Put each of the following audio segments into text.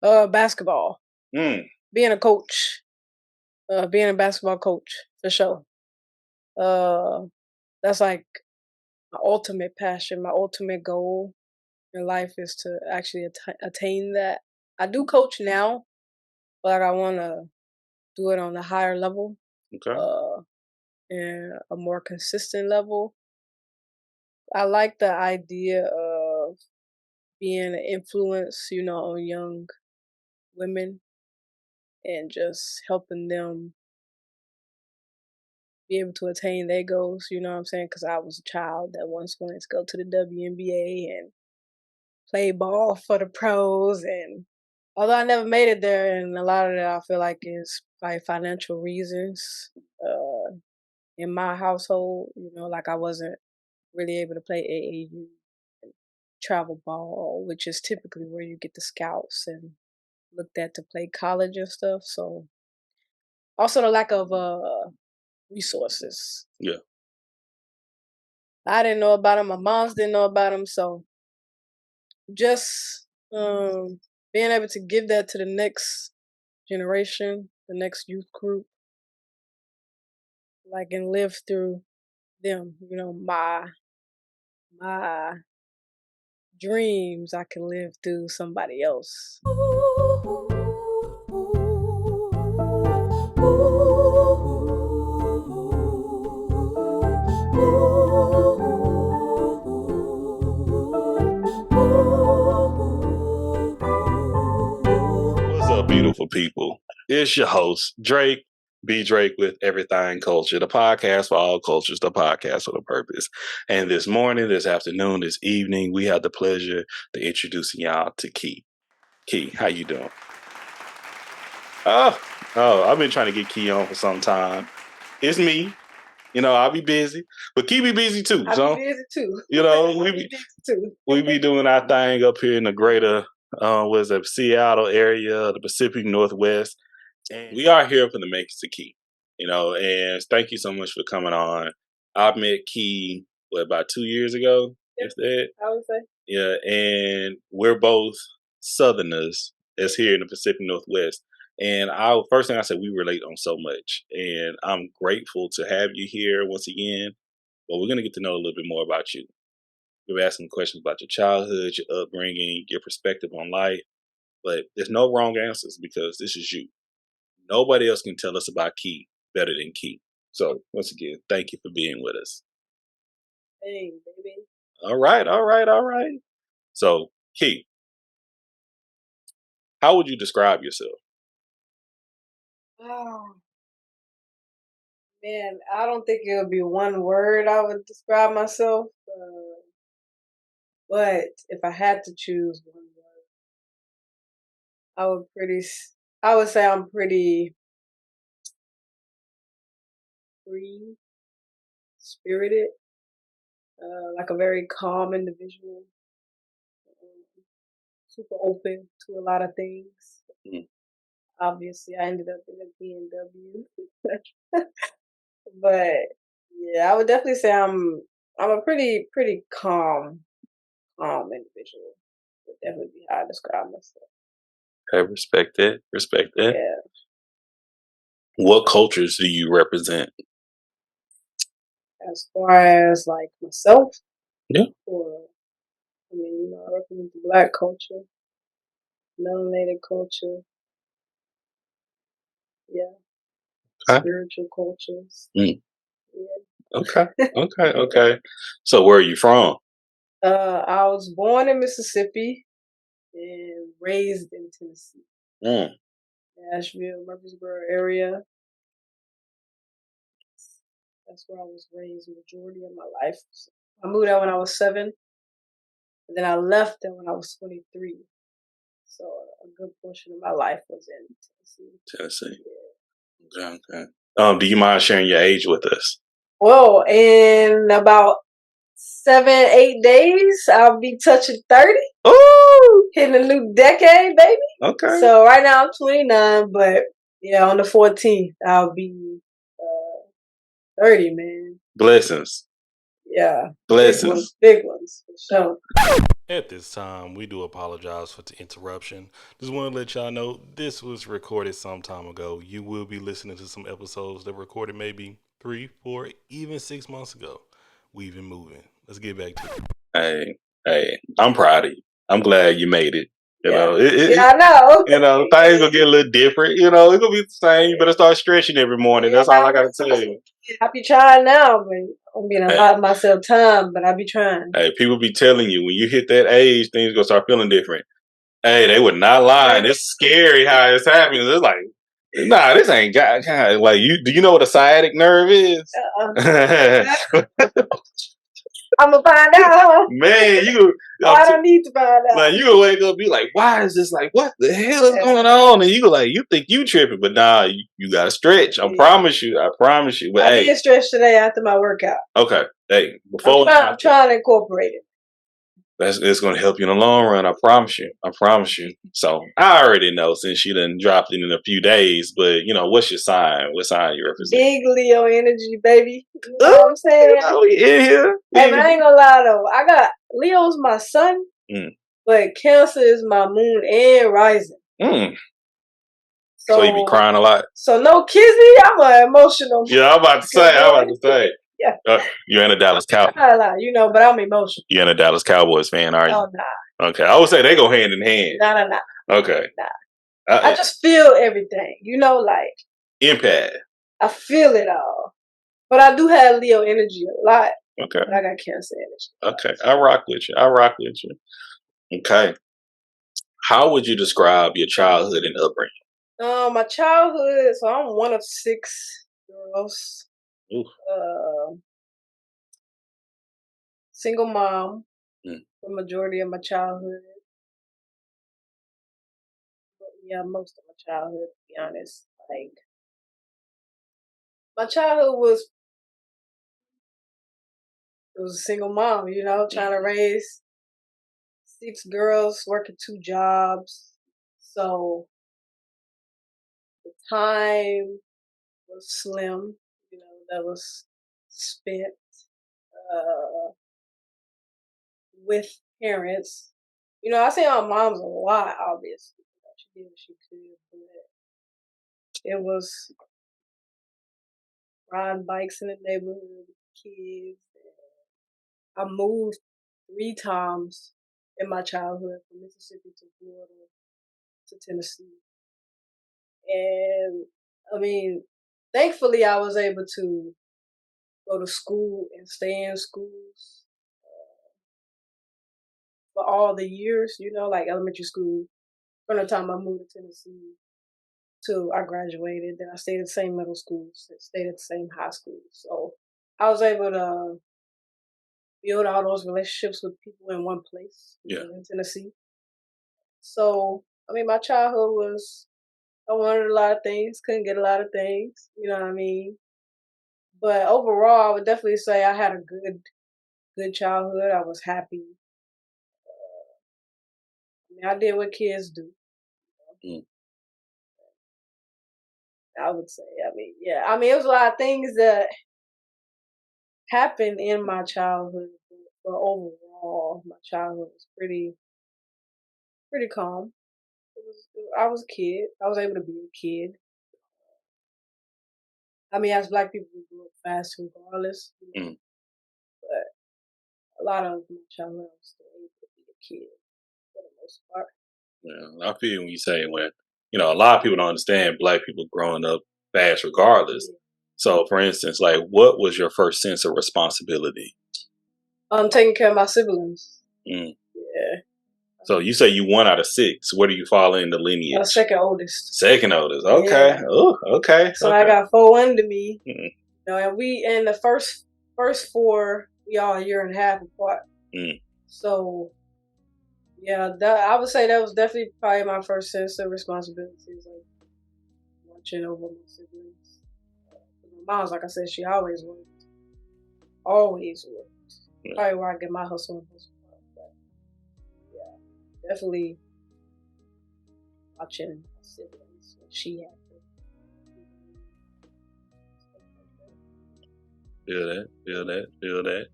Basketball. Being a coach. Being a basketball coach for sure. That's like my ultimate passion, my ultimate goal in life is to actually attain that. I do coach now, but I want to do it on a higher level, Okay. and a more consistent level. I like the idea of being an influence, on young women and just helping them be able to attain their goals, you know what I'm saying? Because I was a child that once wanted to go to the WNBA and play ball for the pros. And although I never made it there, and a lot of that I feel like is by financial reasons in my household, like I wasn't really able to play AAU and travel ball, which is typically where you get the scouts and looked at to play college and stuff. So also the lack of resources. Yeah. I didn't know about them. My moms didn't know about them. So just being able to give that to the next generation, the next youth group, like and live through them. My dreams, I can live through somebody else. What's up, beautiful people? It's your host, Drake, B. Drake with Everythang Culture, the podcast for all cultures, the podcast with a purpose. And this morning, this afternoon, this evening, we have the pleasure of introducing y'all to Key. Key, how you doing? Oh, I've been trying to get Key on for some time. It's me. I'll be busy, but Key be busy too. I'll be busy too. we be doing our thing up here in the greater Seattle area, the Pacific Northwest. And we are here for the makers of Key, and thank you so much for coming on. I met Key, about 2 years ago? Yep, that? I would say. Yeah, and we're both Southerners that's here in the Pacific Northwest. And first thing I said, we relate on so much. And I'm grateful to have you here once again. But we're going to get to know a little bit more about you. We're asking questions about your childhood, your upbringing, your perspective on life. But there's no wrong answers because this is you. Nobody else can tell us about Key better than Key. So once again, thank you for being with us. Hey, baby. All right. So, Key, how would you describe yourself? Oh, man, I don't think it would be one word I would describe myself. But if I had to choose one word, I would say I'm pretty free spirited, like a very calm individual, super open to a lot of things. Mm. Obviously, I ended up in a BMW, but yeah, I would definitely say I'm a pretty calm individual. Would definitely be how I describe myself. I respect it. Yeah. What cultures do you represent? As far as like myself? Yeah. Or, I represent the Black culture, melanated culture. Yeah. Okay. Spiritual cultures. Mm. Yeah. Okay. So where are you from? I was born in Mississippi and raised in Tennessee. Nashville, Murfreesboro area. That's where I was raised majority of my life. I moved out when I was 7, and then I left there when I was 23. So a good portion of my life was in Tennessee. Yeah. Okay. Do you mind sharing your age with us? Well, in about 7-8 days, I'll be touching 30. Ooh, hitting a new decade, baby. Okay. So right now I'm 29, but yeah, on the 14th I'll be 30, man. Blessings. Yeah. Blessings. Big ones. So At this time, we do apologize for the interruption. Just want to let y'all know this was recorded some time ago. You will be listening to some episodes that were recorded maybe 3, 4, even 6 months ago. We've been moving. Let's get back to it. Hey, I'm proud of you. I'm glad you made it. You know, I know. things gonna get a little different. You know, it's gonna be the same. You better start stretching every morning. That's all I gotta tell you. I be trying now, but I'm being allowing myself time, but I be trying. Hey, people be telling you when you hit that age, things gonna start feeling different. Hey, they would not lie. It's scary how it's happening. It's like, nah, this ain't got like you. Do you know what a sciatic nerve is? I'm gonna find out. Man, I don't need to find out. Like you gonna wake up, and be like, why is this? Like, what the hell is going on? And you go like, you think you tripping, but nah, you gotta stretch. I promise you. But I did stretch today after my workout. Okay, hey, I'm trying to incorporate it. It's going to help you in the long run. I promise you. So I already know since you done dropped it in a few days. But what's your sign? What sign you represent? Big Leo energy, baby. You know what I'm saying? Oh yeah. Hey, but I ain't gonna lie though. I got Leo's my sun, but Cancer is my moon and rising. So you be crying a lot. So no kizzy. I'm an emotional. Yeah, I'm about to say. Yeah. You're in a Dallas Cowboys. Not a lot, but I'm emotional. You're in a Dallas Cowboys fan, are you? Oh, nah. Okay, I would say they go hand in hand. Nah. Okay. Nah. I just feel everything, like empath. I feel it all, but I do have Leo energy a lot. Okay. But I got Cancer energy. Okay, I rock with you. Okay. How would you describe your childhood and upbringing? My childhood. So I'm one of 6 girls. Single mom for the majority of my childhood. Yeah, most of my childhood, to be honest. Like, my childhood was a single mom, trying to raise 6 girls, working 2 jobs. So the time was slim, that was spent with parents. I say our moms a lot, obviously. She did what she could, but it was riding bikes in the neighborhood with kids. I moved 3 times in my childhood from Mississippi to Florida to Tennessee. And I mean, thankfully I was able to go to school and stay in schools for all the years, like elementary school, from the time I moved to Tennessee till I graduated. Then I stayed at the same middle school, stayed at the same high school. So I was able to build all those relationships with people in one place in Tennessee. So, my childhood was, I wanted a lot of things, couldn't get a lot of things, you know what I mean? But overall, I would definitely say I had a good childhood. I was happy. I did what kids do. I would say. It was a lot of things that happened in my childhood, but overall, my childhood was pretty calm. I was a kid. I was able to be a kid. As Black people, we grew up fast regardless. But a lot of my childhood, I was still able to be a kid for the most part. Yeah, I feel when you say when a lot of people don't understand Black people growing up fast regardless. So, for instance, like, what was your first sense of responsibility? Taking care of my siblings. Yeah. So you say you 1 out of 6. Where do you fall in the lineage? Second oldest. Second oldest. Okay. Yeah. Oh, okay. So I got 4 under me. And we in the first 4, we all a year and a half apart. So yeah, I would say that was definitely probably my first sense of responsibility, like watching over my siblings. My mom's, like I said, she always worked. Always worked. Probably where I get my hustle and hustle. But yeah, definitely watching my siblings when she had them. Feel that.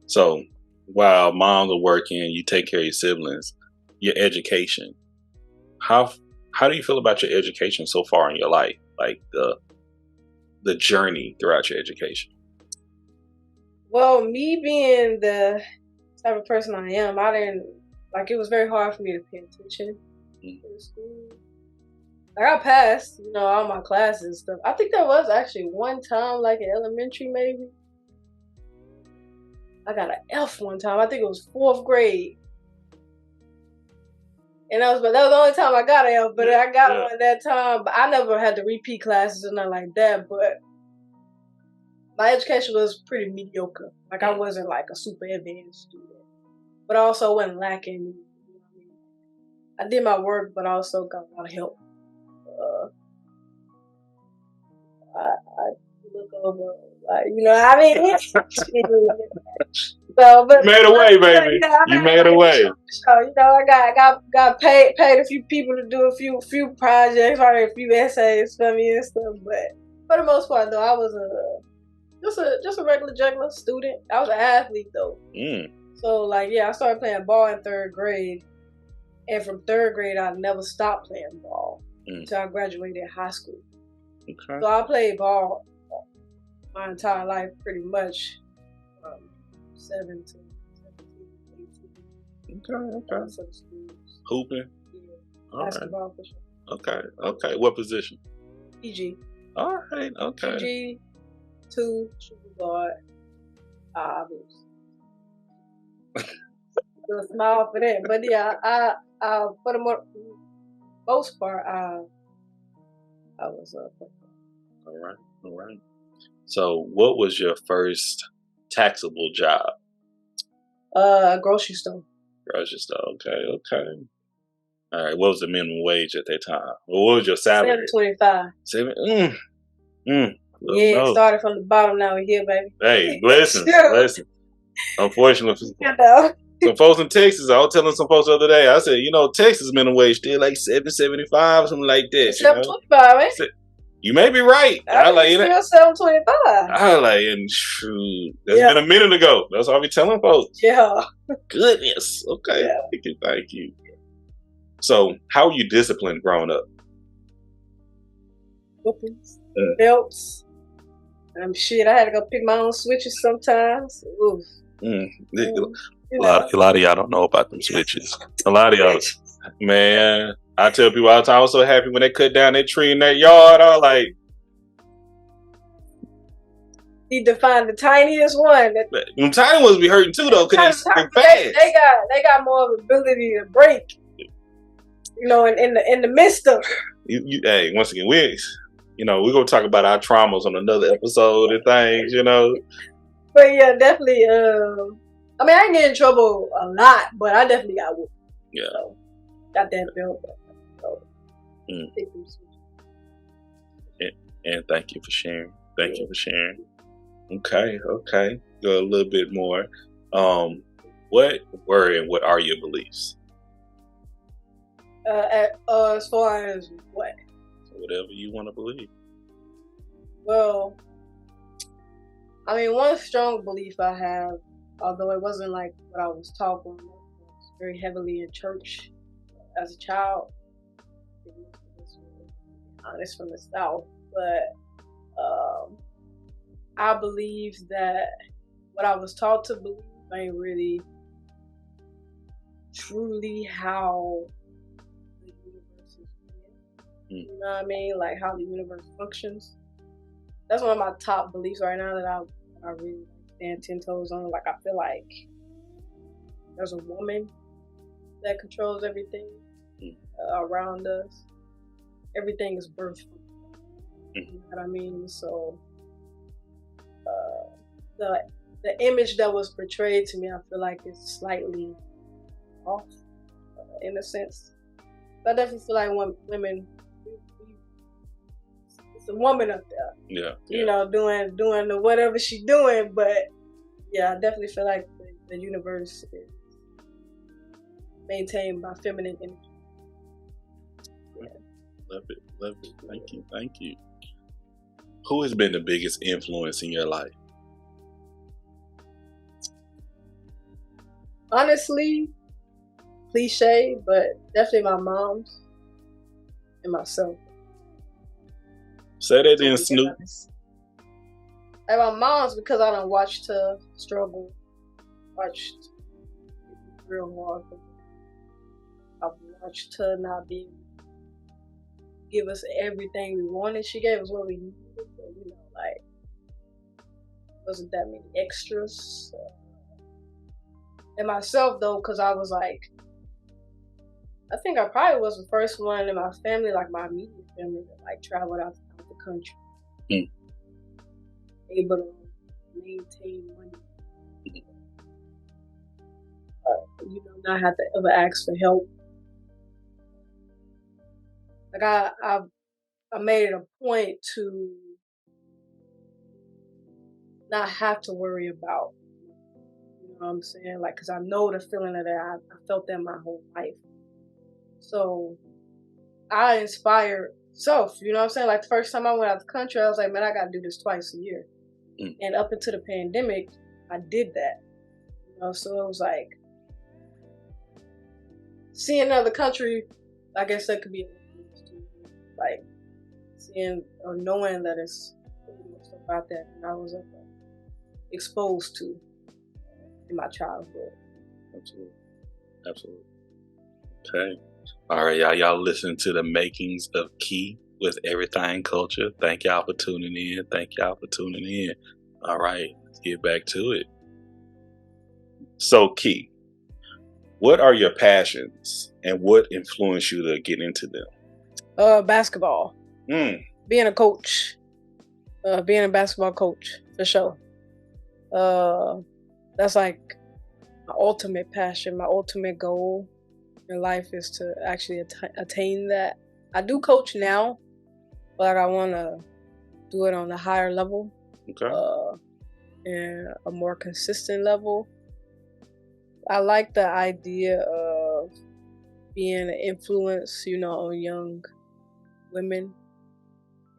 So while moms are working, you take care of your siblings, your education. How how do you feel about your education so far in your life? Like the journey throughout your education. Well, me being the type of person I am, I didn't like it was very hard for me to pay attention Mm. in school. Like I passed, all my classes and stuff. I think there was actually one time, like in elementary, maybe I got an F one time. I think it was fourth grade, and that was the only time I got an F. But I got Yeah. one that time. But I never had to repeat classes or nothing like that. But my education was pretty mediocre. Like I wasn't like a super advanced student, but I also wasn't lacking. I did my work, but I also got a lot of help. Uh, I look over, like, I mean, so, You made a way, baby. I You made made a it way. for sure. I got paid a few people to do a few projects, write a few essays for me and stuff. But for the most part, though, I was just a regular juggler student. I was an athlete though. Mm. So like, yeah, I started playing ball in third grade, and from third grade, I never stopped playing ball until I graduated high school. Okay. So I played ball my entire life, pretty much, from 7 to 17, 18. Okay. For the schools. Hooping. Yeah. All Basketball for sure. right. Okay. What position? PG. All right. Okay. PG, 2, shooting guard, obvious. So small for that, but yeah, I for the most part, I was All right. All right. So, what was your first taxable job? a grocery store. Grocery store. Okay. All right. What was the minimum wage at that time? Well, what was your salary? $7.25. Seven. Yeah, it No. started from the bottom. Now we're here, baby. Hey, blessings. Unfortunately, You know. some folks in Texas, I was telling some folks the other day, I said, Texas minimum wage still like 7.75, something like that. 7.25, man. You may be right. I think it's still 7.25. I like, and shoot, that's been a minute ago. That's what I be telling folks. Yeah. Goodness. Okay. Yeah. Thank you. So, how were you disciplined growing up? Whoopings, belts. Shit, I had to go pick my own switches sometimes. Oof. A lot of y'all don't know about them switches. A lot of y'all, man. I tell people all the time, I was so happy when they cut down that tree in that yard. I was like, need to find the tiniest one. Them tiny ones be hurting too, though, because they're fast. They got more of ability to break. In the midst of it. Hey, once again, we're gonna talk about our traumas on another episode and things, But yeah, definitely. I mean, I didn't get in trouble a lot, but I definitely got whooped. Yeah. So, got that belt. So, and thank you for sharing. Okay. Go a little bit more. What were and what are your beliefs? As far as what? Whatever you want to believe. Well, I mean, one strong belief I have, although it wasn't like what I was taught when I was very heavily in church as a child. Honest from the South, but I believe that what I was taught to believe ain't really truly how the universe is made. You know what I mean? Like how the universe functions. That's one of my top beliefs right now that I really stand 10 toes on. Like I feel like there's a woman that controls everything around us. Everything is birthed from her. You know what I mean? So the image that was portrayed to me, I feel like it's slightly off in a sense. But I definitely feel like women, it's a woman up there. Yeah. Doing the whatever she's doing. But yeah, I definitely feel like the universe is maintained by feminine energy. Love it. Thank you. Who has been the biggest influence in your life? Honestly, cliche, but definitely my mom's and myself. Say that To then, be Snoop. honest, and my mom's because I don't watch her struggle, watched it real hard. I've watched her not be able to give us everything we wanted. She gave us what we needed, but like wasn't that many extras. And myself though, because I was like, I think I probably was the first one in my family, like my immediate family, that like traveled out the country, Mm. able to maintain money, not have to ever ask for help. Like I made it a point to not have to worry about, you know what I'm saying? Like, cause I know the feeling of that. I felt that my whole life. So I inspired self, you know what I'm saying? Like the first time I went out the country, I was like, man, I gotta do this twice a year. Mm. And up until the pandemic, I did that. So it was like seeing another country, I guess that could be like seeing or knowing that it's stuff out there and I was exposed to in my childhood. Absolutely. Absolutely. Okay. All right, y'all. Y'all listen to the makings of Key with Everything Culture. Thank y'all for tuning in. Thank y'all for tuning in. All right, let's get back to it. So, Key, what are your passions and what influenced you to get into them? Basketball. Being a coach. Being a basketball coach, for sure. That's like my ultimate passion, my ultimate goal in life is to actually attain that. I do coach now, but I want to do it on a higher level. Okay. And a more consistent level. I like the idea of being an influence, on young women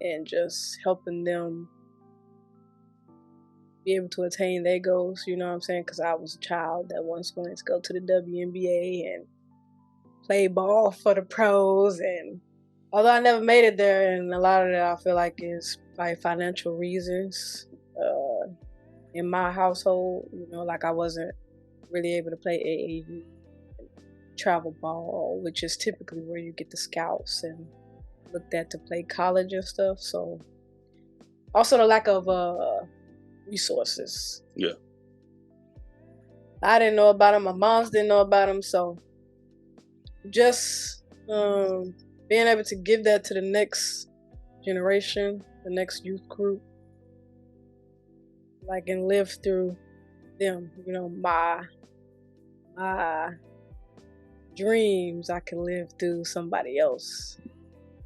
and just helping them be able to attain their goals, you know what I'm saying? Because I was a child that once wanted to go to the WNBA and play ball for the pros. And although I never made it there, and a lot of that I feel like is by financial reasons. In my household, like I wasn't really able to play AAU, travel ball, which is typically where you get the scouts and looked at to play college and stuff. So also the lack of resources. Yeah. I didn't know about them. My moms didn't know about them. So just being able to give that to the next generation, the next youth group, like, and live through them, my dreams, I can live through somebody else.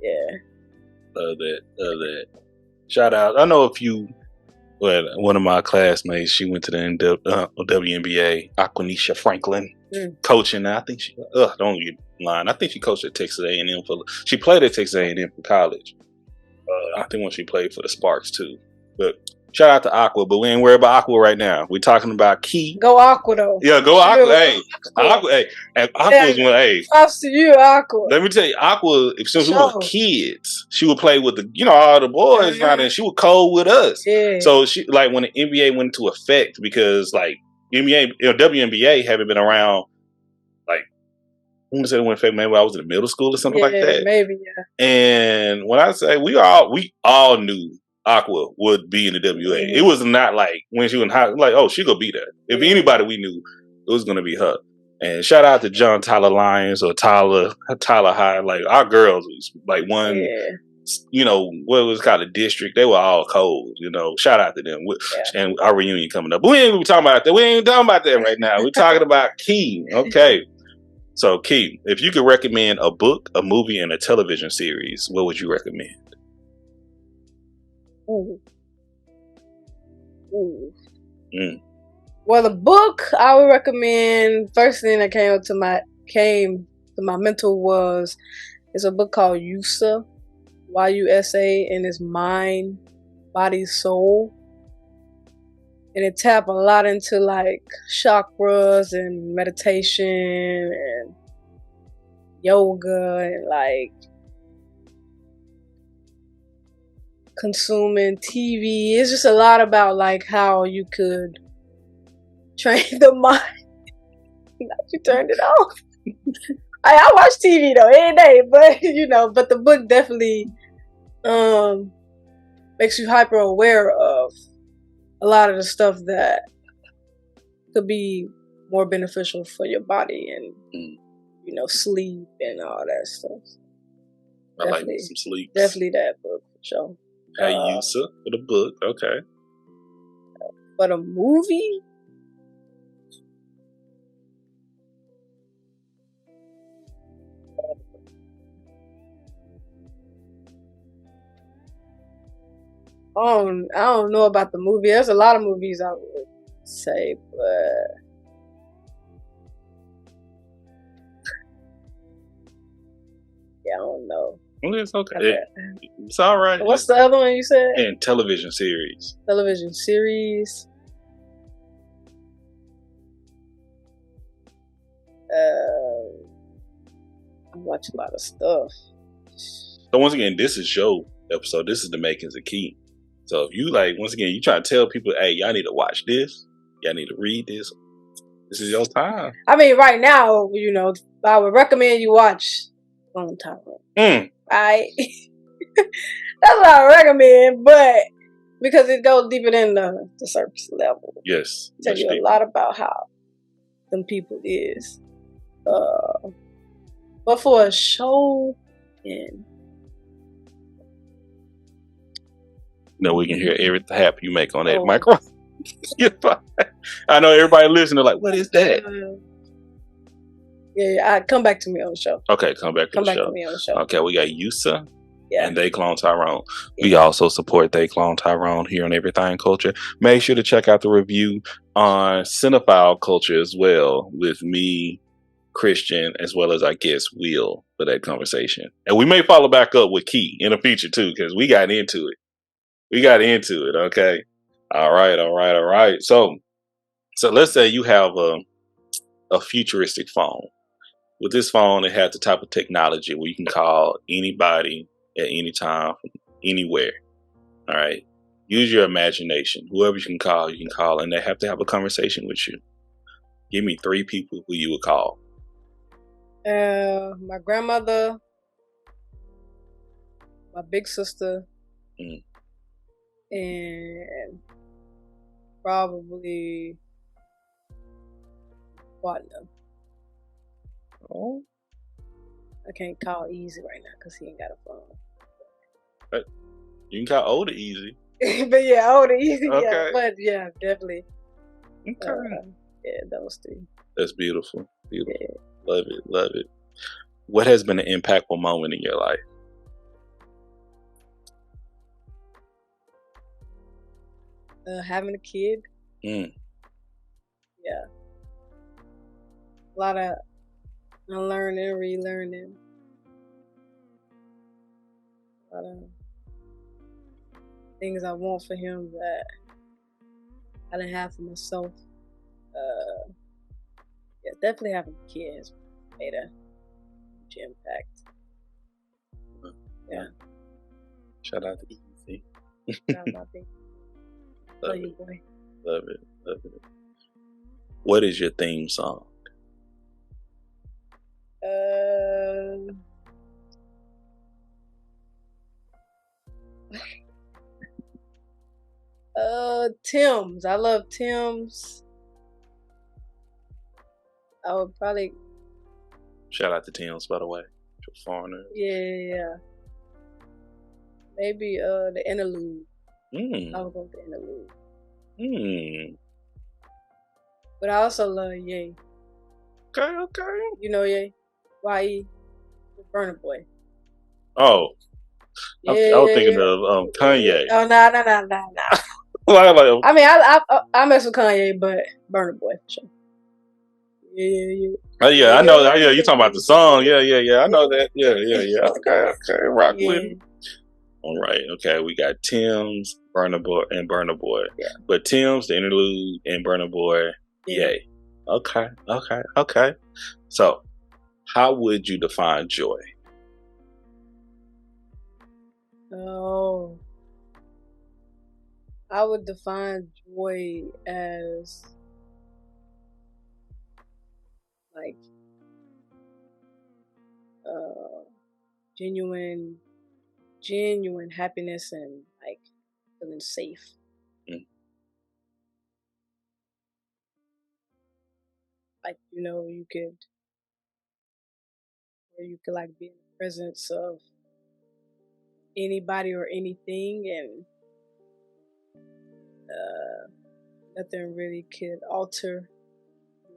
Yeah. Love that. Shout out. I know a few. Well, one of my classmates, she went to the WNBA, Aquanisha Franklin, coaching. I think she, don't get lying. I think she coached at Texas A&M she played at Texas A&M for college. I think when she played for the Sparks too. But shout out to Aqua, but we ain't worried about Aqua right now. We're talking about Key. Go Aqua though. Yeah, go Aqua. Hey, Aqua. Hey, and Aqua's one. Hey, props to you, Aqua. Let me tell you, Aqua. Since we were kids, she would play with all the boys, and she would code with us. Yeah. So she like when the NBA went into effect because like NBA, WNBA haven't been around. Like I want to say it went effect. Maybe I was in middle school or something like that. Maybe yeah. And when I say we all knew Aqua would be in the WA. It was not like when she was in high, like, oh, she gonna be there. If anybody we knew, it was gonna be her. And shout out to John Tyler Lyons or Tyler High. Like our girls was like one, what was called a district. They were all cold. Shout out to them. And our reunion coming up. But we ain't talking about that. We ain't talking about that right now. We're talking about Key. Okay. So, Key, if you could recommend a book, a movie, and a television series, what would you recommend? Ooh. Well, the book I would recommend, first thing that came to my mental was, it's a book called YUSA, YUSA, and it's Mind, Body, Soul. and it tap a lot into like chakras and meditation and yoga and like consuming TV. It's just a lot about like how you could train the mind. You turned it off. I watch TV though every day, but but the book definitely makes you hyper aware of a lot of the stuff that could be more beneficial for your body and sleep and all that stuff. I like some sleep. Definitely that book for sure. Hey, Yusa for the book, okay. For the movie, I don't know about the movie. There's a lot of movies I would say, but yeah, I don't know. Well, it's okay. It's all right. What's the other one you said? And television series. Television series. I watch a lot of stuff. So once again, this is your episode. This is the makings of Key. So if you once again, you try to tell people, hey, y'all need to watch this. Y'all need to read this. This is your time. I mean, right now, I would recommend you watch Long Time. That's what I recommend, but because it goes deeper than the surface level. Yes. Tell you a lot about how them people is. But for a show and we can hear every tap you make on that microphone. I know everybody listening like, what is that? Yeah, come back to me on the show. Okay, come back to me on the show. Okay, we got Yusa and They Clone Tyrone. Yeah. We also support They Clone Tyrone here on Everythang Culture. Make sure to check out the review on Cinephile Culture as well with me, Christian, as well as our guest Will for that conversation. And we may follow back up with Key in the future too, because we got into it. Okay. All right. So let's say you have a futuristic phone. With this phone, it has the type of technology where you can call anybody at any time, from anywhere. All right. Use your imagination. Whoever you can call, and they have to have a conversation with you. Give me 3 people who you would call. My grandmother, my big sister, and probably partner. Oh, I can't call Easy right now because he ain't got a phone. You can call Older Easy. But yeah, Older Easy. Okay. Yeah, but yeah, definitely. Okay. Those 3. That's beautiful. Beautiful. Yeah. Love it. What has been an impactful moment in your life? Having a kid. Yeah. A lot of unlearning, relearning. A lot of things I want for him that I didn't have for myself. Definitely having a kid has made a huge impact. Yeah. Shout out to Easy. Shout out to Love you, boy. Love it. What is your theme song? Tim's. I love Tim's. I would probably. Shout out to Tim's, by the way. Foreigner. Yeah. Maybe the interlude. I would go with the interlude. But I also love Ye. Okay. You know Ye? Y.E. Burna Boy. Oh. Yeah. I was thinking of Kanye. Oh, no. I mean, I mess with Kanye, but Burna Boy, for sure. Yeah. Oh, yeah, I know. Yeah, you talking about the song. Yeah. I know that. Yeah. Okay. Rock with it. All right. Okay. We got Tim's, Burna Boy, and Burna Boy. Yeah. But Tim's, the interlude, and Burna Boy, Yeah. yay. Okay. Okay. Okay. So, how would you define joy? Oh, I would define joy as like uh genuine genuine happiness and like feeling safe. Mm, Like, you could like be in the presence of anybody or anything, and uh nothing really could alter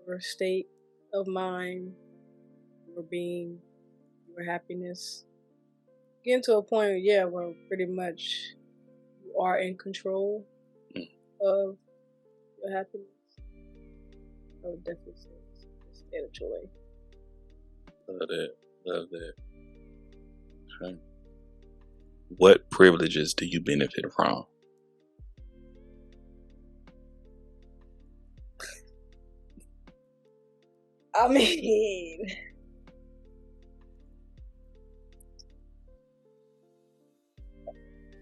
your state of mind, your being, your happiness. Getting to a point, yeah, where pretty much you are in control mm. of your happiness. I would definitely say it's a state of joy. Love that. Love that. Okay. What privileges do you benefit from? I mean,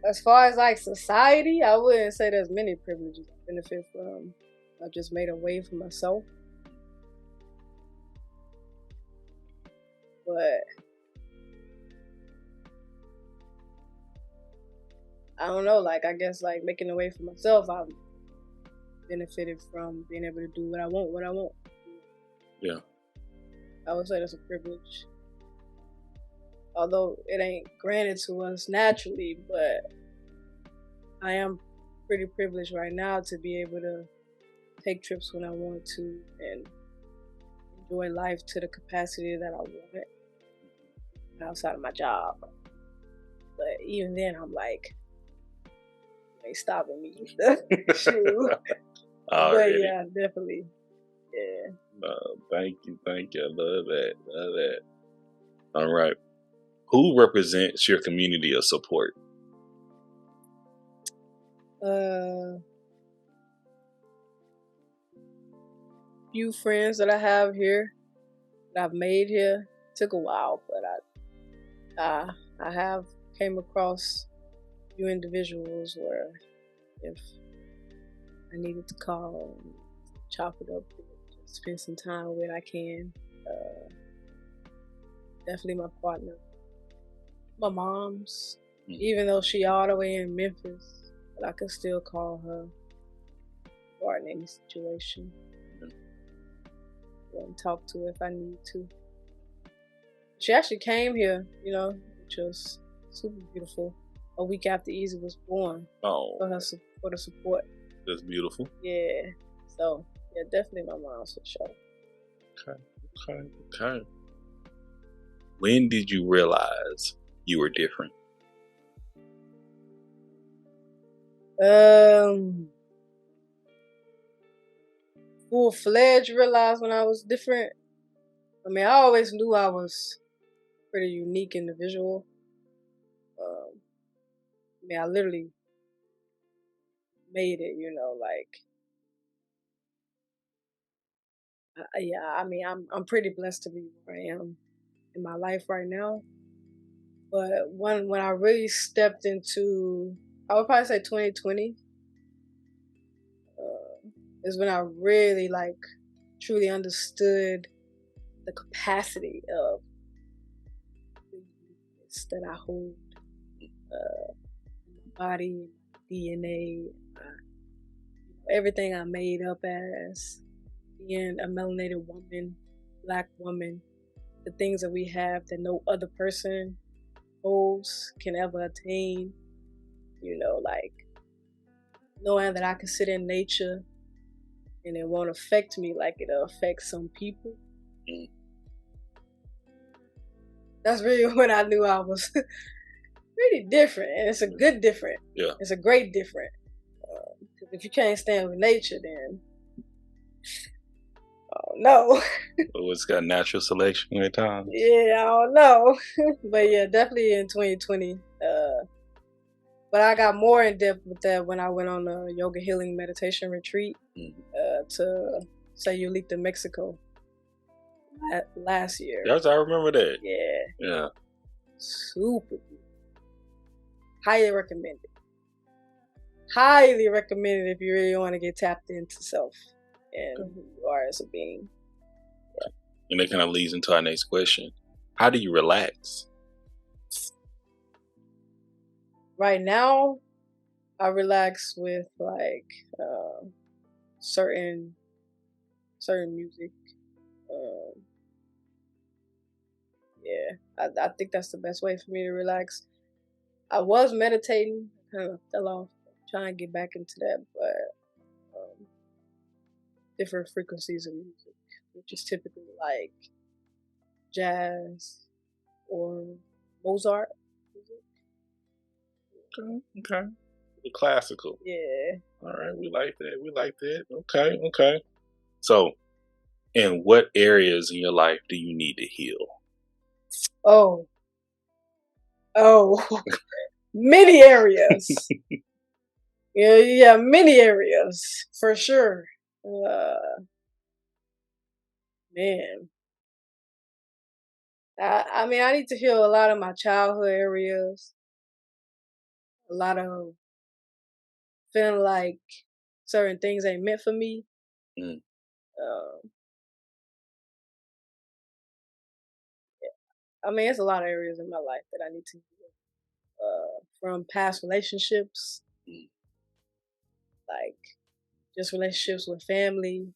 as far as like society, I wouldn't say there's many privileges I benefit from. I just made a way for myself. But I don't know, like I guess like making a way for myself, I've benefited from being able to do what I want. Yeah. I would say that's a privilege. Although it ain't granted to us naturally, but I am pretty privileged right now to be able to take trips when I want to and enjoy life to the capacity that I want it outside of my job. But even then, I'm like, you ain't stopping me. Shoot. But Already. yeah, definitely. Yeah. Thank you. Thank you. I love that. Love that. All right. Who represents your community of support? Uh, few friends that I have here that I've made here. Took a while, but I have came across few individuals where if I needed to call and chop it up, just spend some time with, I can. Uh, Definitely my partner. My mom's, Mm. even though she all the way in Memphis, but I could still call her regarding any situation and talk to her if I need to. She actually came here, which was super beautiful. A week after Easy was born Oh, for the support. that's beautiful. Yeah. So yeah, definitely my mom's for sure. Okay. Okay. Okay. When did you realize you were different? Full-fledged realized when I was different. I mean, I always knew I was pretty unique individual. I mean, I literally made it, like, yeah. I mean, I'm pretty blessed to be where I am in my life right now. But when I really stepped into, I would probably say 2020, is when I really like truly understood the capacity of the uniqueness that I hold, my body, DNA, everything I made up as being a melanated woman, black woman, the things that we have that no other person holds, can ever attain, like knowing that I can sit in nature and it won't affect me like it'll affect some people. Mm. That's really when I knew I was pretty different, and it's a good different. Yeah. It's a great different. If you can't stand with nature, then oh no. Oh, it's got natural selection at times. Yeah, I don't know. But yeah, definitely in 2020, But I got more in depth with that when I went on a yoga healing meditation retreat to Sayulita, Mexico last year. Yes, I remember that. Yeah. Yeah. Super good. Highly recommend it. Highly recommend it if you really want to get tapped into self and who you are as a being. Yeah. And that kind of leads into our next question. How do you relax? Right now, I relax with like certain music. Yeah, I think that's the best way for me to relax. I was meditating, kind of fell off, trying to get back into that, but different frequencies of music, which is typically like jazz or Mozart music. Okay. The classical. Yeah. All right, we like that. Okay. So, in what areas in your life do you need to heal? Oh, many areas. Yeah, many areas for sure. Man, I mean, I need to heal a lot of my childhood areas. A lot of feeling like certain things ain't meant for me. Mm. I mean, it's a lot of areas in my life that I need to heal. From past relationships, like just relationships with family,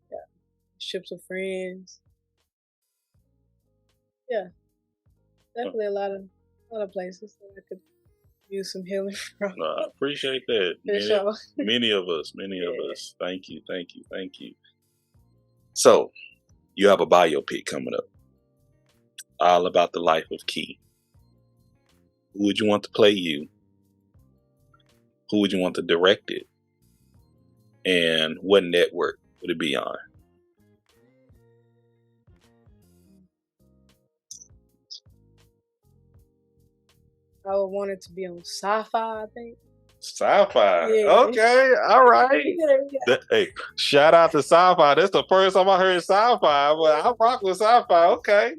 yeah, relationships with friends. Yeah, definitely a lot of places that I could use some healing from. I appreciate that. For sure. Many of us. Thank you. So, you have a biopic coming up, all about the life of Key. Who would you want to play you? Who would you want to direct it? And what network would it be on? I would want it to be on sci-fi, I think. Sci-fi. Yeah. Okay, all right. Yeah. Hey, shout out to sci-fi. That's the first time I heard sci-fi, but I rock with sci-fi. Okay.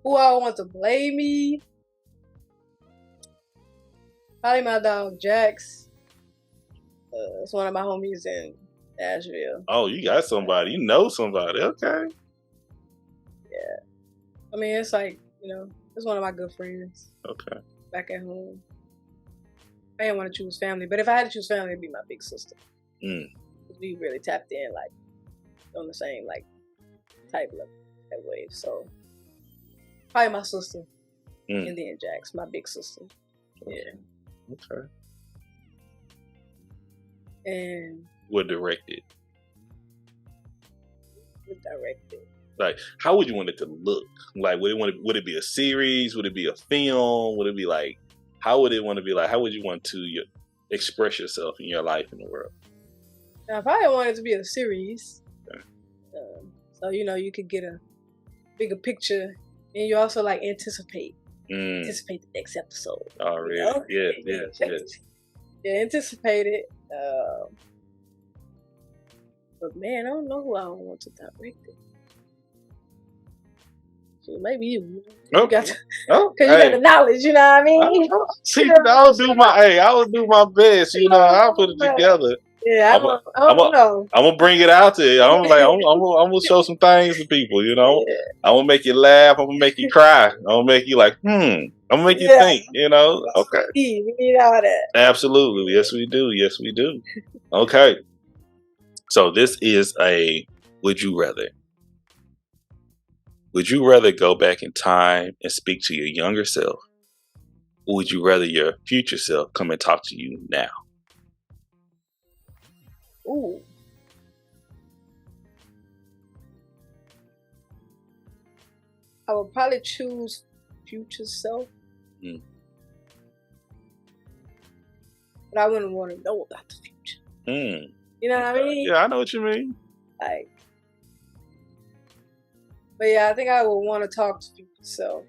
Who I want to play me? Probably my dog Jax. It's one of my homies in Nashville. Oh, you got somebody. You know somebody. Okay. Yeah. I mean, it's like, it's one of my good friends. Okay. Back at home. I didn't want to choose family, but if I had to choose family, it'd be my big sister. Because we really tapped in, like, on the same, like, type level, that wave. So, probably my sister. And then Jax, my big sister. Yeah. Okay. And what directed? Directed. Like, how would you want it to look? Like, would it be a series? Would it be a film? Would it be like, how would it want to be like? How would you want to express yourself in your life in the world? Now, I probably want it to be a series. Okay. So, you could get a bigger picture, and you also like anticipate the next episode. Oh, really? Yes. Yeah, anticipate it. But man, I don't know who I want to direct it. So maybe you. You got because you got the knowledge. You know what I mean? I will do my best. I'll put it together. Yeah, I don't know. I'm gonna bring it out to you. I'm gonna show some things to people. Yeah. I'm gonna make you laugh. I'm gonna make you cry. I'm gonna make you like, I'm gonna make you think. Okay. We need all that. Absolutely. Yes, we do. Okay. So this is a would you rather. Would you rather go back in time and speak to your younger self? Or would you rather your future self come and talk to you now? Ooh. I would probably choose future self. But I wouldn't want to know about the future. You know what I mean? Yeah, I know what you mean. Like, But yeah, I think I would want to talk to future self.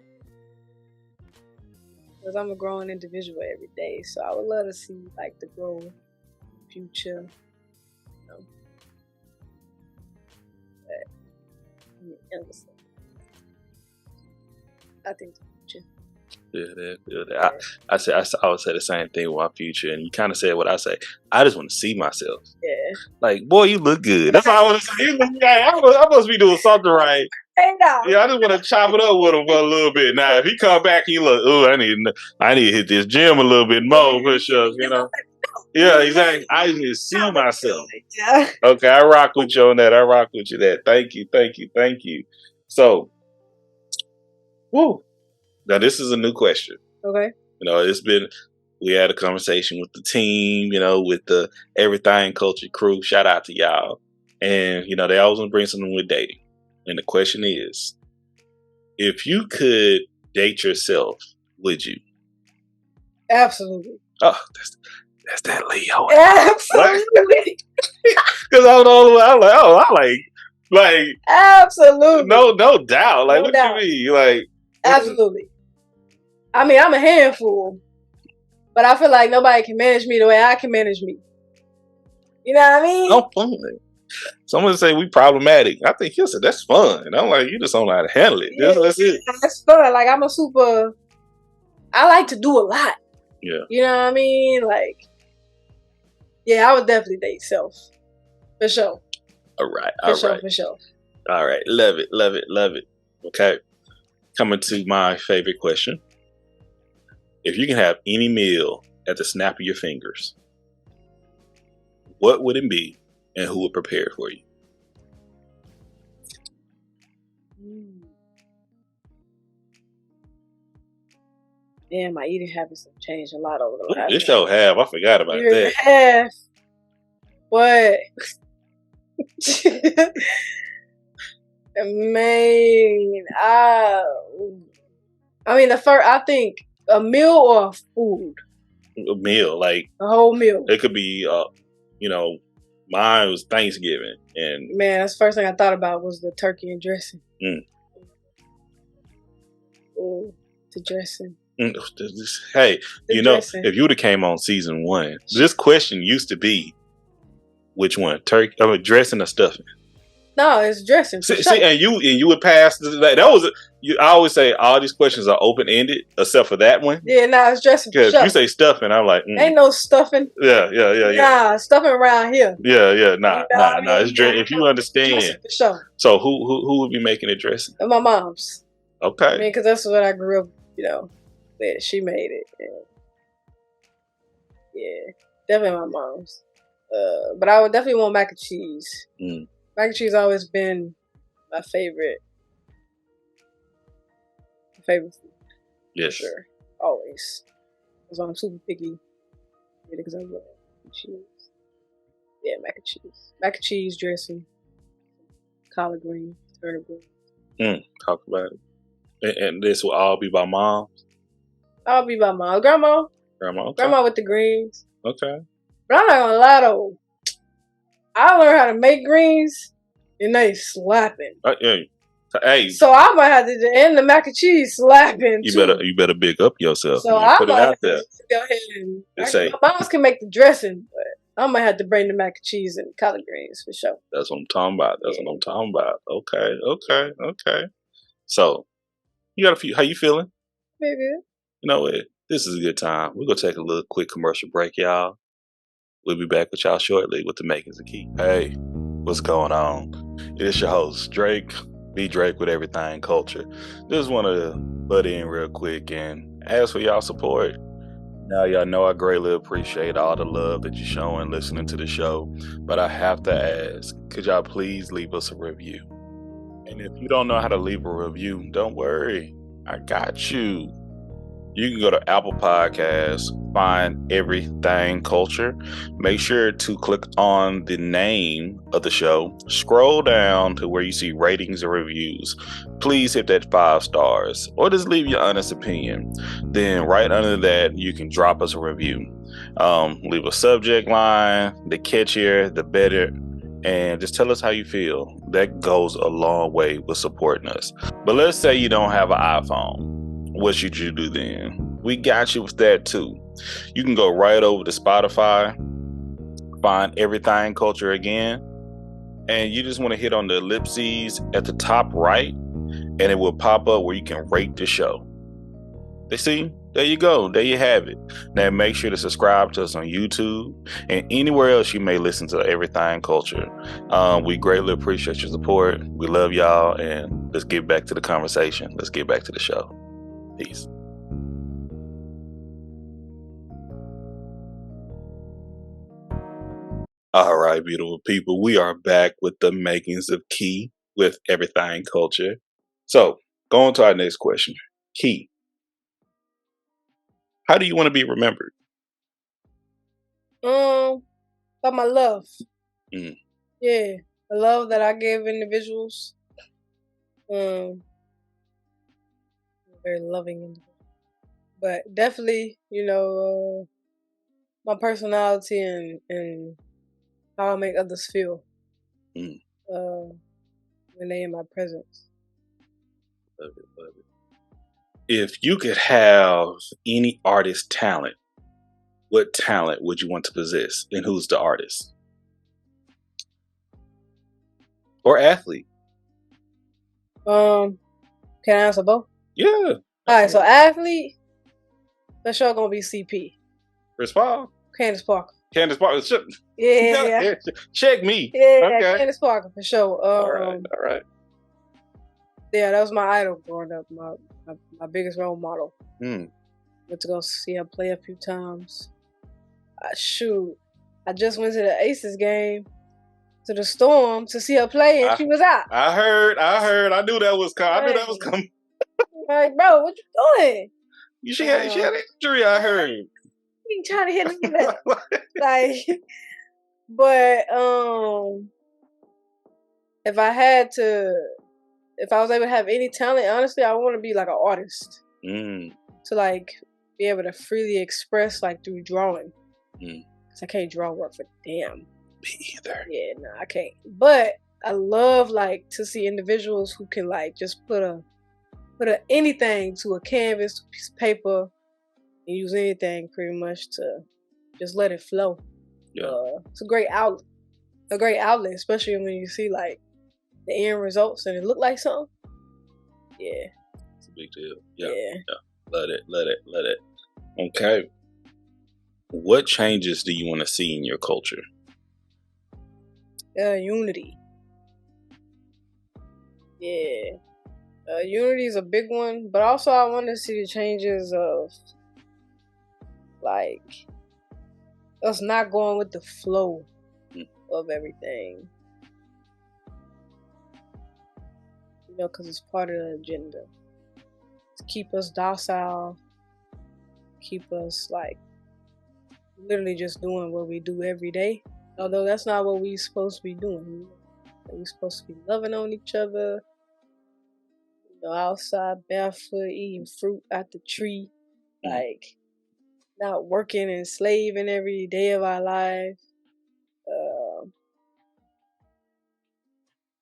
Because I'm a growing individual every day. So I would love to see like the growth future. You know. But, I think the future. Yeah. I would say the same thing with my future, and you kind of said what I say. I just want to see myself. Yeah. Like, boy, you look good. That's all I want to say. You look good. I must be doing something right. Hey, no. Yeah, I just want to chop it up with him for a little bit. Now, if he come back, he look, I need to hit this gym a little bit more, push-ups, you know. Yeah, exactly. I need to see myself. Yeah. Okay, I rock with you on that. I rock with you that. Thank you. So, woo. Now, this is a new question. Okay. You know, we had a conversation with the team, you know, with the Everythang Culture crew. Shout out to y'all. And, you know, they always want to bring something with dating. And the question is, if you could date yourself, would you? Absolutely. Oh, that's that Leo. Absolutely. Because I like absolutely. No doubt. Like, what doubt. you mean? Like, absolutely. I mean, I'm a handful, but I feel like nobody can manage me the way I can manage me. You know what I mean? No fun. Someone say we problematic. I think he'll say that's fun. And I'm like, you just don't know how to handle it. Yeah, that's it. That's fun. Like, I like to do a lot. Yeah. You know what I mean? Like, yeah, I would definitely date self. For sure. All right. For sure. All right. Love it. Okay. Coming to my favorite question. If you can have any meal at the snap of your fingers, what would it be and who would prepare it for you? Man, my eating habits have changed a lot over the last. This show have. I forgot about year that. Half. What? Man, I mean, I think a meal or a food. A meal, like a whole meal. It could be, you know, mine was Thanksgiving, and man, that's the first thing I thought about was the turkey and dressing. Oh, the dressing. Hey, you know, if you would have came on season 1, this question used to be, which one, turkey, dressing or stuffing? No, it's dressing. See, and you would pass. That was I always say all these questions are open ended except for that one. Yeah, it's dressing. Because you say stuffing, I'm like, ain't no stuffing. Yeah. Nah, stuffing around here. Yeah. Nah. It's if you understand. For sure. So who would be making the dressing? My mom's. Okay. I mean, because that's what I grew up, you know, with. She made it. Yeah, definitely my mom's. But I would definitely want mac and cheese. Mac and cheese always been my favorite. Favorite food. Yes. For sure. Always. Because I'm super picky. Because I love cheese. Yeah, mac and cheese. Mac and cheese dressing. Collard greens. Turnip greens. Talk about it. And this will all be by mom? I'll be by mom. Grandma. Okay. Grandma with the greens. Okay. But I'm not gonna lie though. I learned how to make greens, and they slapping. Hey. So I might have to end the mac and cheese slapping. You better big up yourself. So I might have to go ahead and my moms can make the dressing, but I might have to bring the mac and cheese and collard greens for sure. That's what I'm talking about. Okay. So you got a few. How you feeling? Maybe. You know what? This is a good time. We're gonna take a little quick commercial break, y'all. We'll be back with y'all shortly with the makings of Key. Hey, what's going on? It's your host, Drake. Be Drake with Everythang Culture. Just want to butt in real quick and ask for y'all support. Now, y'all know I greatly appreciate all the love that you're showing listening to the show, but I have to ask, could y'all please leave us a review? And if you don't know how to leave a review, don't worry. I got you. You can go to Apple Podcasts, find Everythang Culture. Make sure to click on the name of the show. Scroll down to where you see ratings and reviews. Please hit that 5 stars or just leave your honest opinion. Then right under that, you can drop us a review. Leave a subject line. The catchier, the better. and just tell us how you feel. That goes a long way with supporting us. But let's say you don't have an iPhone. What should you do then? We got you with that too. You can go right over to Spotify, find Everything Culture again, and you just want to hit on the ellipses at the top right, and it will pop up where you can rate the show. They see, there you go. There you have it. Now make sure to subscribe to us on YouTube and anywhere else you may listen to Everything Culture. We greatly appreciate your support. We love y'all, and let's get back to the conversation. Let's get back to the show. Peace. All right, beautiful people. We are back with the makings of Key with Everything Culture. So, going to our next question. Key, how do you want to be remembered? By my love. Mm. Yeah, the love that I give individuals. Very loving individual. But definitely, my personality and how I make others feel Mm. when they in my presence. Love it, love it. If you could have any artist talent, what talent would you want to possess, and who's the artist or athlete? Can I answer both? Yeah. All right, so athlete, for sure gonna be CP. Chris Paul, Candace Parker. Candace Parker. Yeah. Check me. Yeah, Okay. Candace Parker for sure. All right. All right. Yeah, that was my idol growing up. My biggest role model. Mm. Went to go see her play a few times. Shoot, I just went to the Aces game, to the Storm, to see her play, and she was out. I heard. I knew that was coming. I knew that was coming. Like, bro, what you doing? She had an injury. I heard. You trying to hit him like, but if I was able to have any talent, honestly, I want to be like an artist. To like be able to freely express like through drawing. Cause I can't draw work for damn. Me either. Yeah, no, I can't. But I love like to see individuals who can like just put anything to a canvas, to a piece of paper, and use anything pretty much to just let it flow. Yeah. It's a great outlet, especially when you see like the end results and it look like something. Yeah. It's a big deal. Yeah. Let it. Okay. What changes do you want to see in your culture? Unity. Yeah. Unity is a big one, but also I want to see the changes of like us not going with the flow of everything. Because it's part of the agenda. To keep us docile, keep us like literally just doing what we do every day. Although that's not what we're supposed to be doing. We're supposed to be loving on each other, outside barefoot, eating fruit out the tree, like not working and slaving every day of our life.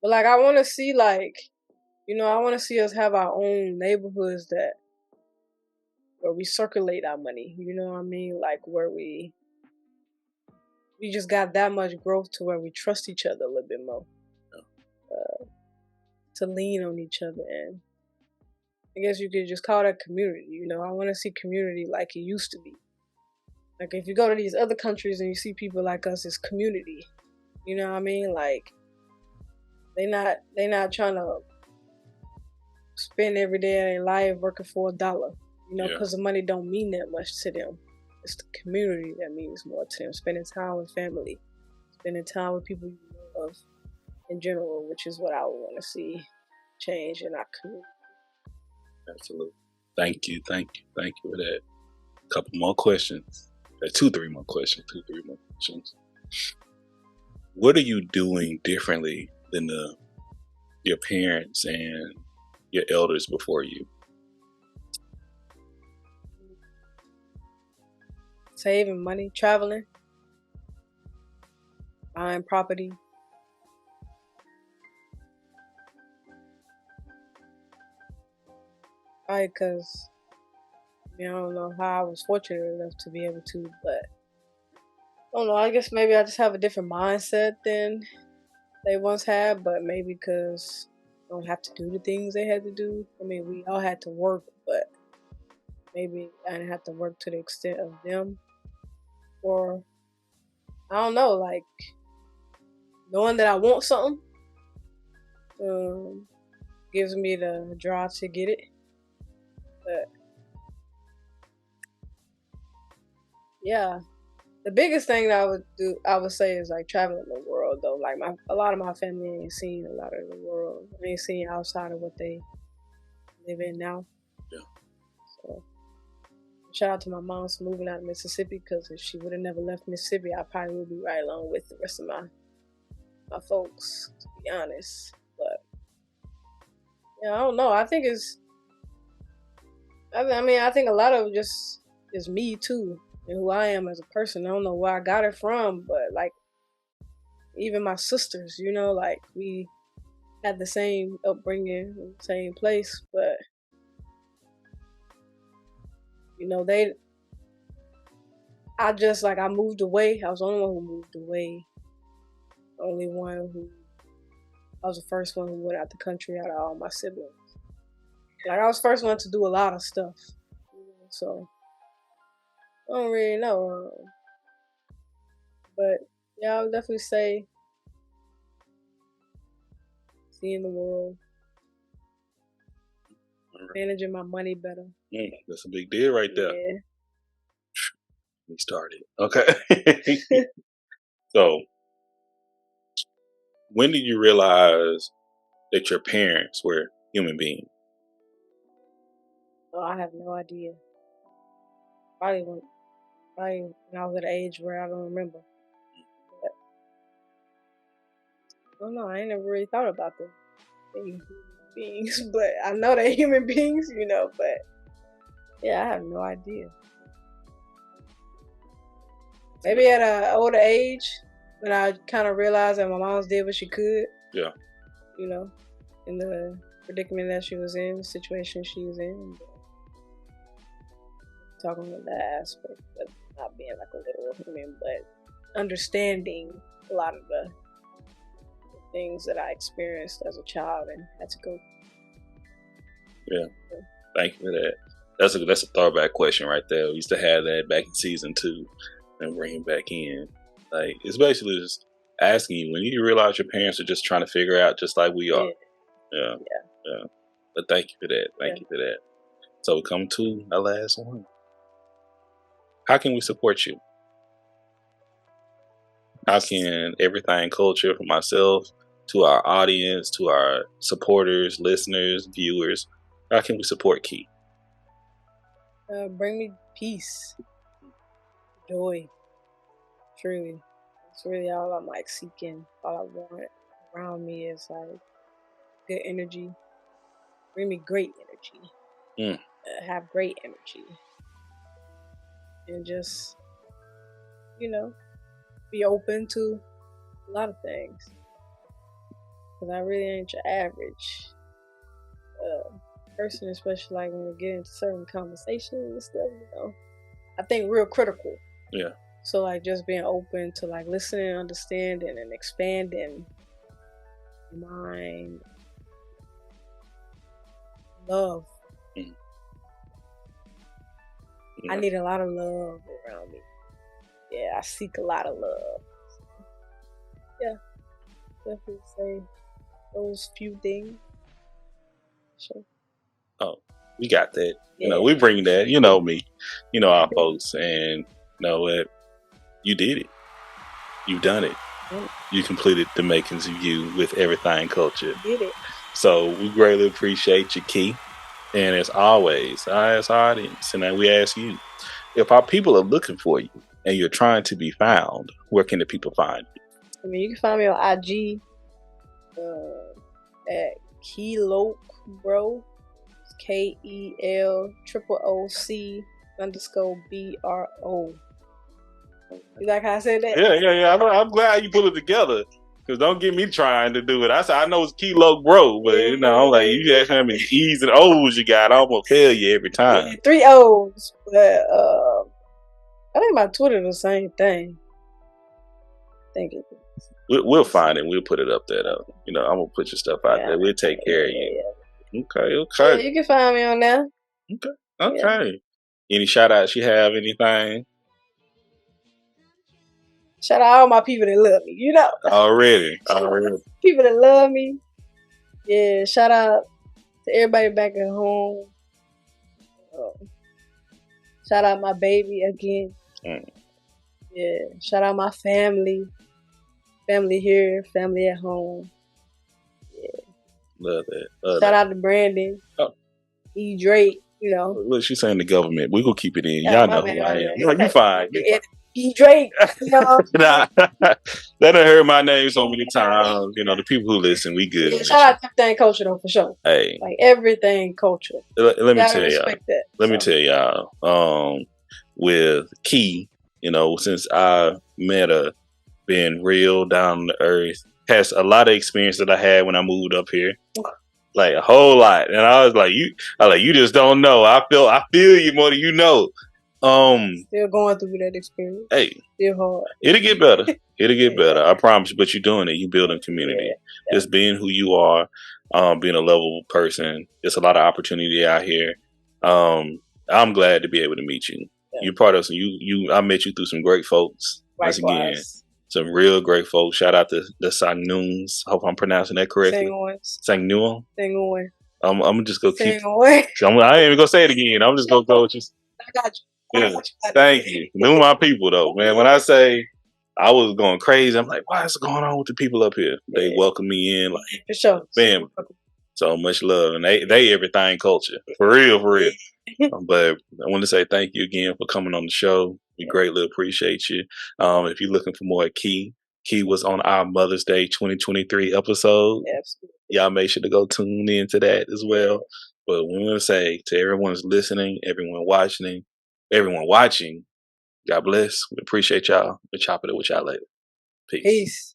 But like I want to see I want to see us have our own neighborhoods where we circulate our money. You know what I mean? Like where we just got that much growth to where we trust each other a little bit more. To lean on each other, and I guess you could just call that community. I want to see community like it used to be. Like if you go to these other countries and you see people like us, it's community. You know what I mean? Like they not trying to spend every day of their life working for $1. Because the money don't mean that much to them. It's the community that means more to them. Spending time with family, spending time with people you love in general, which is what I would want to see change in our community. Absolutely. Thank you for that. A couple more questions. 3 more questions. What are you doing differently than your parents and your elders before you? Saving money, traveling, buying property, Probably because I don't know how I was fortunate enough to be able to, but I don't know. I guess maybe I just have a different mindset than they once had, but maybe because I don't have to do the things they had to do. I mean, we all had to work, but maybe I didn't have to work to the extent of them. Or I don't know, like knowing that I want something um, gives me the drive to get it. But yeah, the biggest thing that I would say, is like traveling the world though. Like a lot of my family ain't seen a lot of the world. They ain't seen outside of what they live in now. Yeah. So shout out to my mom for moving out of Mississippi, because if she would have never left Mississippi, I probably would be right along with the rest of my folks, to be honest. But yeah, I don't know. I think it's. I mean, I think a lot of it just is me too, and who I am as a person. I don't know where I got it from, but like even my sisters, like we had the same upbringing, same place, but they. I moved away. I was the only one who moved away. Only one who I was the first one who went out the country out of all my siblings. Like I was the first one to do a lot of stuff. So I don't really know. But yeah, I would definitely say seeing the world, managing my money better. That's a big deal right there. Yeah. We started. Okay. So when did you realize that your parents were human beings? Oh, I have no idea. Probably when I was at an age where I don't remember. But I don't know. I ain't never really thought about them being human beings, but I know they're human beings, But yeah, I have no idea. Maybe at an older age, when I kind of realized that my mom did what she could. Yeah. In the predicament that she was in, the situation she was in. Talking about that aspect of not being like a literal human, but understanding a lot of the things that I experienced as a child and had to go. Yeah. Thank you for that. That's a throwback question right there. We used to have that back in season 2 and bring it back in. Like it's basically just asking you when you realize your parents are just trying to figure out just like we are. Yeah. But thank you for that. Thank you for that. So we come to our last one. How can we support you? How can Everything Culture, from myself to our audience, to our supporters, listeners, viewers, how can we support Key? Bring me peace, joy. Truly, it's really all I'm like seeking. All I want around me is like good energy. Bring me great energy. Have great energy, and just be open to a lot of things. Because I really ain't your average person, especially like when we get into certain conversations and stuff. I think real critical. Yeah. So like just being open to like listening, understanding, and expanding mind, love. I need a lot of love around me. Yeah, I seek a lot of love. Yeah, definitely say those few things. Sure. Oh, we got that. Yeah. We bring that. You know me. Our folks, and know what? You did it. You've done it. You completed the makings of you with Everything Culture. Did it. So we greatly appreciate you, Key. And as always, I ask our audience, and we ask you, if our people are looking for you and you're trying to be found, where can the people find you? I mean, you can find me on IG at Keloc Bro. KELOOC_BRO. You like how I said that? Yeah. I'm glad you put it together. Cause don't get me trying to do it. I said I know it's kilo bro, but you know, I'm like, you ask how many E's and O's you got, I'm gonna tell you every time. Yeah, 3 O's, but I think my Twitter the same thing. I think it. We'll find it. We'll put it up there though. You know, I'm gonna put your stuff out there. We'll take care of you. Okay. Yeah, you can find me on there. Okay. Any shout outs you have? Anything? Shout out all my people that love me. You know. Already. People that love me. Yeah. Shout out to everybody back at home. Shout out my baby again. Yeah. Shout out my family. Family here. Family at home. Yeah. Love that. Shout out to Brandon. E. Drake. You know. Look, she's saying the government. We gonna keep it in. Y'all know who I am. No, you fine. E. Drake. You know? Nah, that done heard my name so many times. You know, the people who listen, we good. Yeah, shout out to Everythang Culture though, for sure. Hey, like Everythang Culture. Let me tell y'all. Let me tell y'all. With Key, you know, since I met her, being real down to earth, has a lot of experience that I had when I moved up here. Like a whole lot. And I was like, you just don't know. I feel you more than you know. Still going through that experience. Hey. Still hard. It'll get better. It'll get better. I promise you. But you're doing it. You building community. Just being who you are, being a lovable person. There's a lot of opportunity out here. I'm glad to be able to meet you. You're part of some I met you through some great folks. Once again. Some real great folks. Shout out to the Sangnoons. Hope I'm pronouncing that correctly. Sangnoon. I'm gonna just go keep. I ain't even gonna say it again. I'm just gonna go with you. I got you. Yeah. Thank you. Knew my people though, man. When I say I was going crazy, I'm like, why is it going on with the people up here? They welcome me in like for sure. Family. So much love, and they everything culture for real. But I want to say thank you again for coming on the show. We greatly appreciate you. If you're looking for more Key was on our Mother's Day 2023 episode. Absolutely. Y'all make sure to go tune into that as well. But we want to say to everyone who's listening, everyone watching, God bless. We appreciate y'all. We'll chop it up with y'all later. Peace.